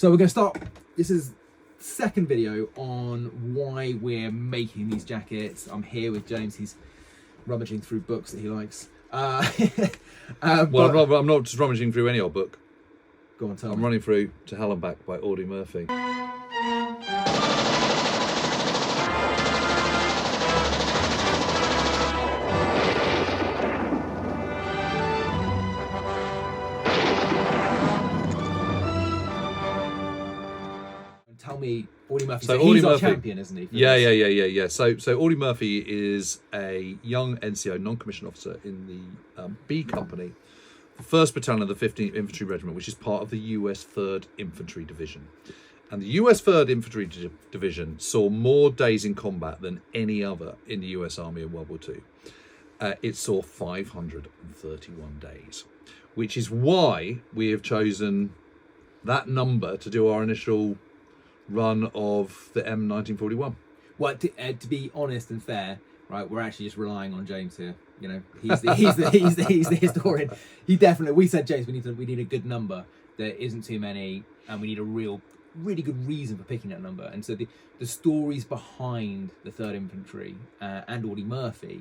So we're going to start, this is second video on why we're making these jackets. I'm here with James, he's rummaging through books that he likes. Well, I'm not just rummaging through any old book. Go on, tell me. I'm running through To Hell and Back by Audie Murphy. Tell me, Audie Murphy, So he's Audie our Murphy, champion, isn't he? Yeah. So Audie Murphy is a young NCO, non-commissioned officer in the B Company, the 1st Battalion of the 15th Infantry Regiment, which is part of the US 3rd Infantry Division. And the US 3rd Infantry Division saw more days in combat than any other in the US Army in World War II. It saw 531 days, which is why we have chosen that number to do our initial run of the M1941. Well, to be honest and fair, right, we're actually just relying on James here. You know, he's the historian. He definitely. We said, James, we need a good number. There isn't too many, and we need a really good reason for picking that number. And so the stories behind the 3rd Infantry and Audie Murphy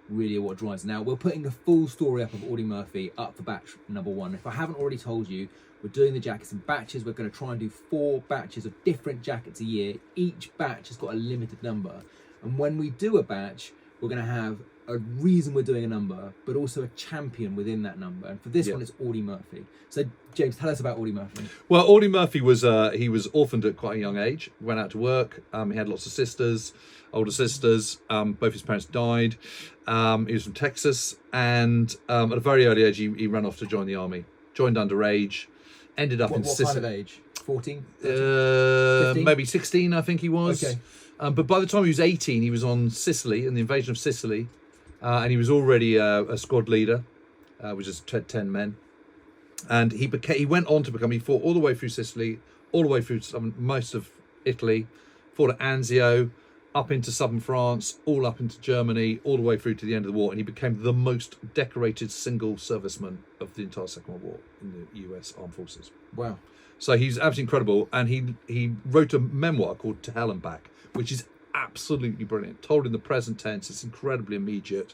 really are what drives. Now we're putting the full story up of Audie Murphy up for batch number 1. If I haven't already told you, we're doing the jackets in batches. We're going to try and do 4 batches of different jackets a year. Each batch has got a limited number. And when we do a batch, we're going to have a reason we're doing a number, but also a champion within that number. And for this one, it's Audie Murphy. So, James, tell us about Audie Murphy. Well, Audie Murphy was he was orphaned at quite a young age. Went out to work. He had lots of sisters, older sisters. Both his parents died. He was from Texas, and at a very early age, he ran off to join the army. Joined underage. Ended up in What kind of age? 14? 15? Maybe 16, I think he was. Okay. But by the time he was 18, he was on Sicily, in the invasion of Sicily, and he was already a squad leader, which is 10 men. And he went on to become, he fought all the way through Sicily, all the way through most of Italy, fought at Anzio, up into southern France, all up into Germany, all the way through to the end of the war, and he became the most decorated single serviceman of the entire Second World War in the US Armed Forces. Wow. So he's absolutely incredible, and he wrote a memoir called To Hell and Back, which is absolutely brilliant. Told in the present tense, it's incredibly immediate.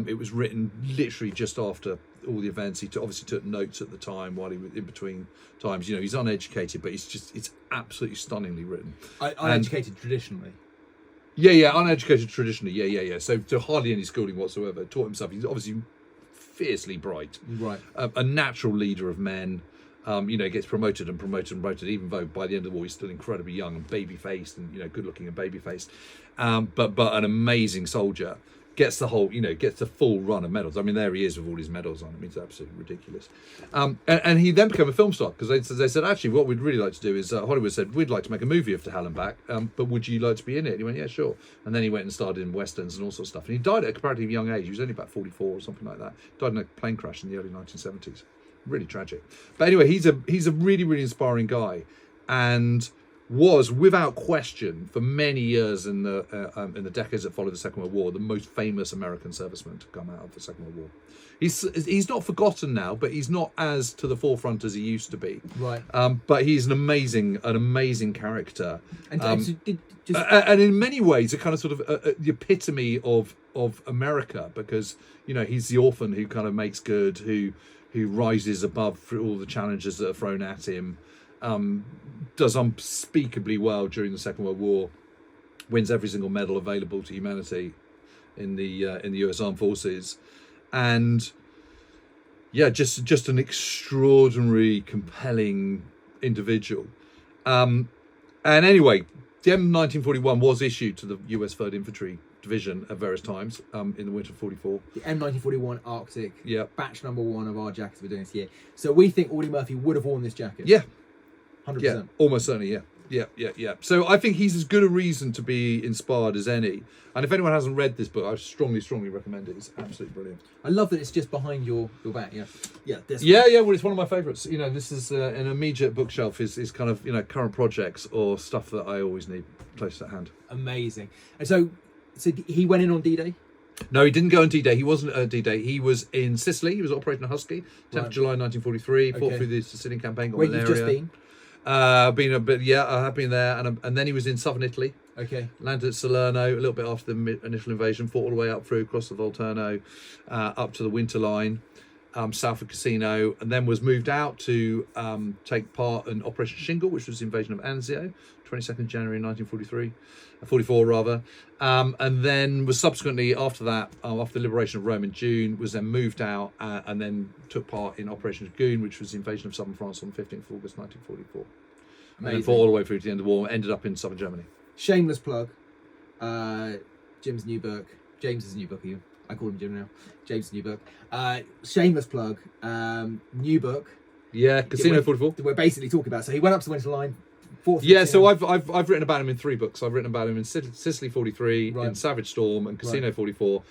It was written literally just after all the events. He obviously took notes at the time while he was in between times. You know, he's uneducated, but it's absolutely stunningly written. Uneducated traditionally. Yeah, uneducated traditionally. Yeah. So hardly any schooling whatsoever. Taught himself. He's obviously fiercely bright. Right. A natural leader of men. Gets promoted. Even though by the end of the war he's still incredibly young and baby-faced and good looking and baby-faced, but an amazing soldier. Gets the full run of medals. I mean, there he is with all his medals on. I mean, it's absolutely ridiculous. And he then became a film star because they said, actually, what we'd really like to do is, Hollywood said, we'd like to make a movie of To Hell and Back, but would you like to be in it? And he went, yeah, sure. And then he went and started in westerns and all sorts of stuff. And he died at a comparatively young age. He was only about 44 or something like that. Died in a plane crash in the early 1970s. Really tragic. But anyway, he's a really, really inspiring guy, and was without question for many years in the decades that followed the Second World War the most famous American serviceman to come out of the Second World War. He's not forgotten now, but he's not as to the forefront as he used to be. Right. But he's an amazing character, And and in many ways a kind of sort of the epitome of America, because he's the orphan who kind of makes good, who rises above all the challenges that are thrown at him. Does unspeakably well during the Second World War, wins every single medal available to humanity in the US Armed Forces, and just an extraordinary, compelling individual. And anyway, the M1941 was issued to the US 3rd Infantry Division at various times in the winter of 44. The M1941 Arctic, batch number 1 of our jackets we're doing this year. So we think Audie Murphy would have worn this jacket. Yeah. 100%. Yeah, almost certainly, yeah. So I think he's as good a reason to be inspired as any. And if anyone hasn't read this book, I strongly recommend it. It's absolutely brilliant. I love that it's just behind your back. Yeah. Well, it's one of my favourites. This is an immediate bookshelf is kind of current projects or stuff that I always need close at hand. Amazing. And so he went in on D-Day? No, he didn't go on D-Day. He wasn't at D-Day. He was in Sicily. He was Operation Husky, 10th of July 1943. Fought through the Sicilian campaign. Where you've just been? I have been there, and then he was in southern Italy. Okay. Landed at Salerno a little bit after the initial invasion, fought all the way up through across the Volturno, up to the Winter Line, south of Cassino, and then was moved out to take part in Operation Shingle, which was the invasion of Anzio, 22nd January 1944 rather, and then was subsequently after that, after the liberation of Rome in June, was then moved out and then took part in Operation Dragoon, which was the invasion of southern France on 15th of August 1944. Amazing. And then fought all the way through to the end of the war, ended up in southern Germany. Shameless plug. Jim's new book. James's new book. I call him Jim now. James' new book. Shameless plug. New book. Yeah, Casino 44. We're basically talking about. So he went up to the Winter Line. So I've written about him in 3 books. I've written about him in Sicily 43, in Savage Storm, and Casino 44.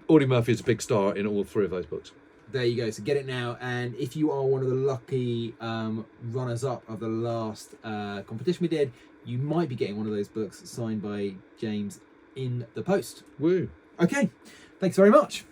Audie Murphy is a big star in all 3 of those books. There you go. So get it now. And if you are one of the lucky runners-up of the last competition we did, you might be getting one of those books signed by James in the post. Woo. Okay. Thanks very much.